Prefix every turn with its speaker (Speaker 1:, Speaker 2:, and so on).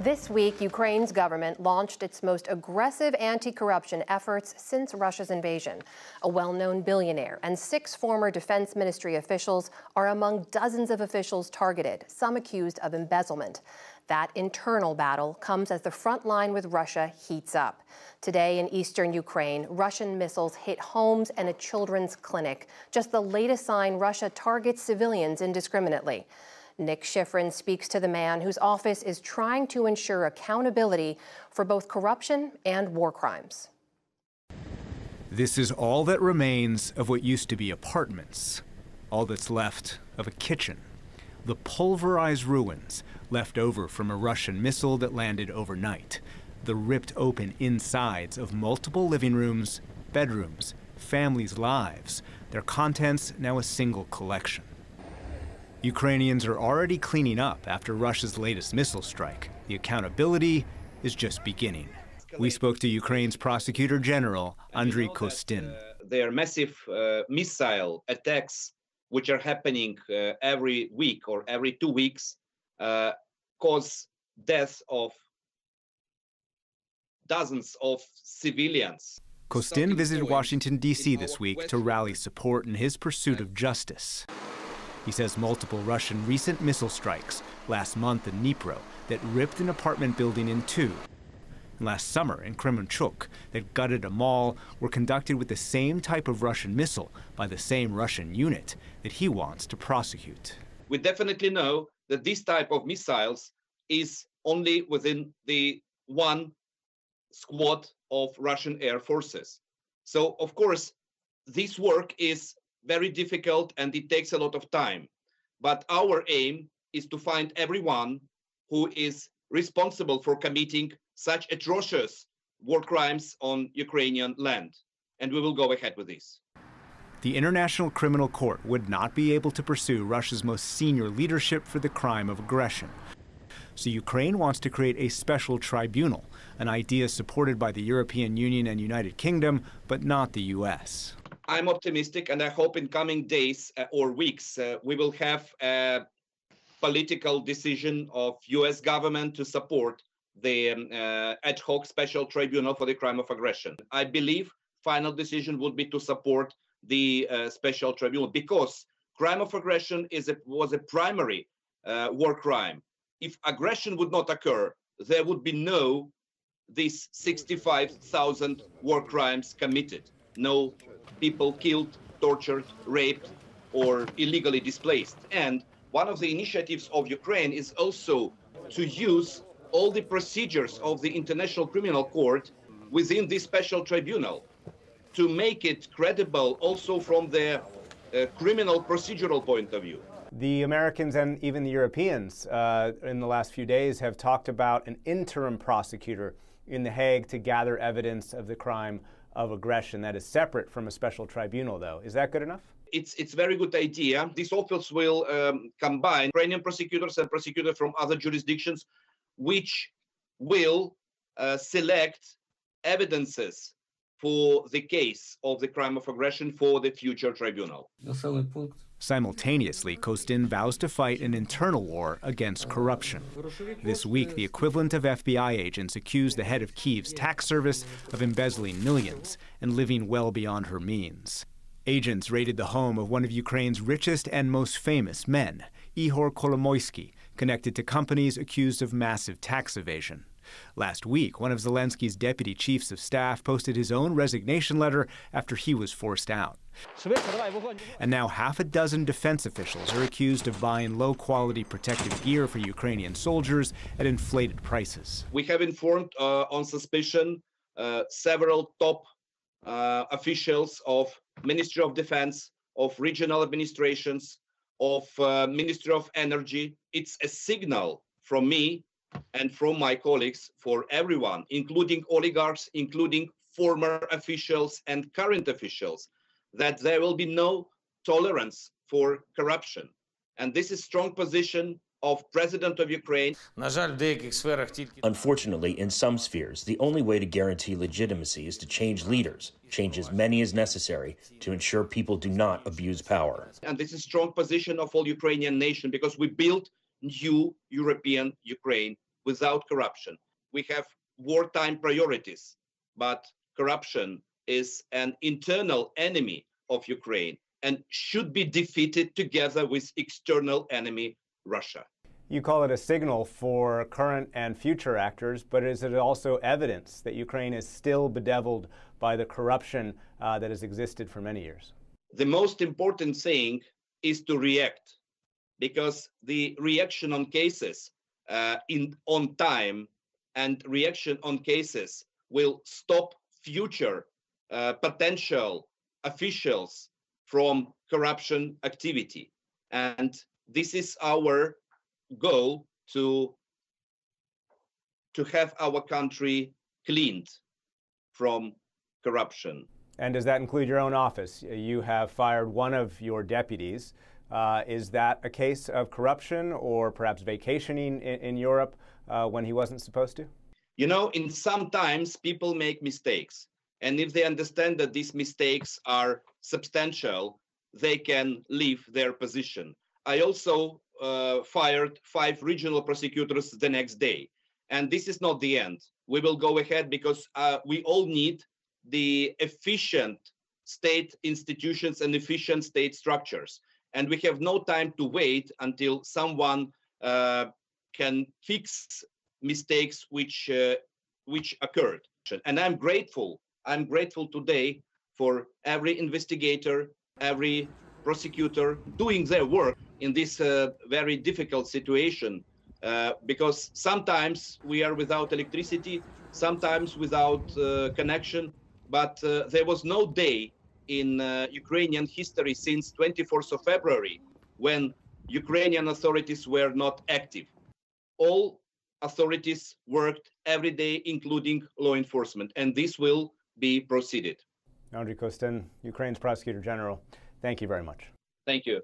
Speaker 1: This week, Ukraine's government launched its most aggressive anti-corruption efforts since Russia's invasion. A well-known billionaire and 6 former defense ministry officials are among dozens of officials targeted, some accused of embezzlement. That internal battle comes as the front line with Russia heats up. Today in eastern Ukraine, Russian missiles hit homes and a children's clinic. Just the latest sign Russia targets civilians indiscriminately. Nick Schifrin speaks to the man whose office is trying to ensure accountability for both corruption and war crimes.
Speaker 2: This is all that remains of what used to be apartments. All that's left of a kitchen. The pulverized ruins left over from a Russian missile that landed overnight. The ripped open insides of multiple living rooms, bedrooms, families' lives. Their contents now a single collection. Ukrainians are already cleaning up after Russia's latest missile strike. The accountability is just beginning. We spoke to Ukraine's Prosecutor General, Andriy Kostin.
Speaker 3: There are massive missile attacks which are happening every week or every 2 weeks, cause deaths of dozens of civilians.
Speaker 2: Kostin visited Washington, D.C. this week to rally support in his pursuit of justice. He says multiple Russian recent missile strikes last month in Dnipro that ripped an apartment building in 2. And last summer in Kremenchuk that gutted a mall were conducted with the same type of Russian missile by the same Russian unit that he wants to prosecute.
Speaker 3: We definitely know that this type of missiles is only within the one squad of Russian air forces. So, of course, this work is very difficult and it takes a lot of time. But our aim is to find everyone who is responsible for committing such atrocious war crimes on Ukrainian land. And we will go ahead with this.
Speaker 2: The International Criminal Court would not be able to pursue Russia's most senior leadership for the crime of aggression. So Ukraine wants to create a special tribunal, an idea supported by the European Union and United Kingdom, but not the U.S.
Speaker 3: I'm optimistic, and I hope in coming days or weeks we will have a political decision of U.S. government to support the ad hoc special tribunal for the crime of aggression. I believe final decision would be to support the special tribunal because crime of aggression was a primary war crime. If aggression would not occur, there would be no these 65,000 war crimes committed. No people killed, tortured, raped, or illegally displaced. And one of the initiatives of Ukraine is also to use all the procedures of the International Criminal Court within this special tribunal to make it credible also from the criminal procedural point of view.
Speaker 2: The Americans and even the Europeans in the last few days have talked about an interim prosecutor in The Hague to gather evidence of the crime of aggression that is separate from a special tribunal, though. Is that good enough?
Speaker 3: It's a very good idea. This office will combine Ukrainian prosecutors and prosecutors from other jurisdictions, which will select evidences for the case of the crime of aggression for the future tribunal.
Speaker 2: Simultaneously, Kostin vows to fight an internal war against corruption. This week, the equivalent of FBI agents accused the head of Kyiv's tax service of embezzling millions and living well beyond her means. Agents raided the home of one of Ukraine's richest and most famous men, Ihor Kolomoisky, connected to companies accused of massive tax evasion. Last week, one of Zelensky's deputy chiefs of staff posted his own resignation letter after he was forced out. And now half a dozen defense officials are accused of buying low-quality protective gear for Ukrainian soldiers at inflated prices.
Speaker 3: We have informed on suspicion several top officials of Ministry of Defense, of regional administrations, of Ministry of Energy. It's a signal from me and from my colleagues for everyone, including oligarchs, including former officials and current officials, that there will be no tolerance for corruption. And this is a strong position of President of Ukraine.
Speaker 4: Unfortunately, in some spheres, the only way to guarantee legitimacy is to change leaders, change as many as necessary to ensure people do not abuse power.
Speaker 3: And this is a strong position of all Ukrainian nation because we built new European Ukraine without corruption. We have wartime priorities, but corruption is an internal enemy of Ukraine and should be defeated together with external enemy, Russia.
Speaker 2: You call it a signal for current and future actors, but is it also evidence that Ukraine is still bedeviled by the corruption that has existed for many years?
Speaker 3: The most important thing is to react, because the reaction on cases on time and reaction on cases will stop future potential officials from corruption activity. And this is our goal, to have our country cleaned from corruption.
Speaker 2: And does that include your own office? You have fired one of your deputies. Is that a case of corruption or perhaps vacationing in Europe when he wasn't supposed to?
Speaker 3: You know, in sometimes people make mistakes. And if they understand that these mistakes are substantial, they can leave their position. I also fired 5 regional prosecutors the next day. And this is not the end. We will go ahead because we all need the efficient state institutions and efficient state structures. And we have no time to wait until someone can fix mistakes which occurred. And I'm grateful today for every investigator, every prosecutor doing their work in this very difficult situation, because sometimes we are without electricity, sometimes without connection, but there was no day in Ukrainian history since 24th of February when Ukrainian authorities were not active. All authorities worked every day, including law enforcement, and this will be proceeded.
Speaker 2: Andriy Kostin, Ukraine's Prosecutor General, thank you very much.
Speaker 3: Thank you.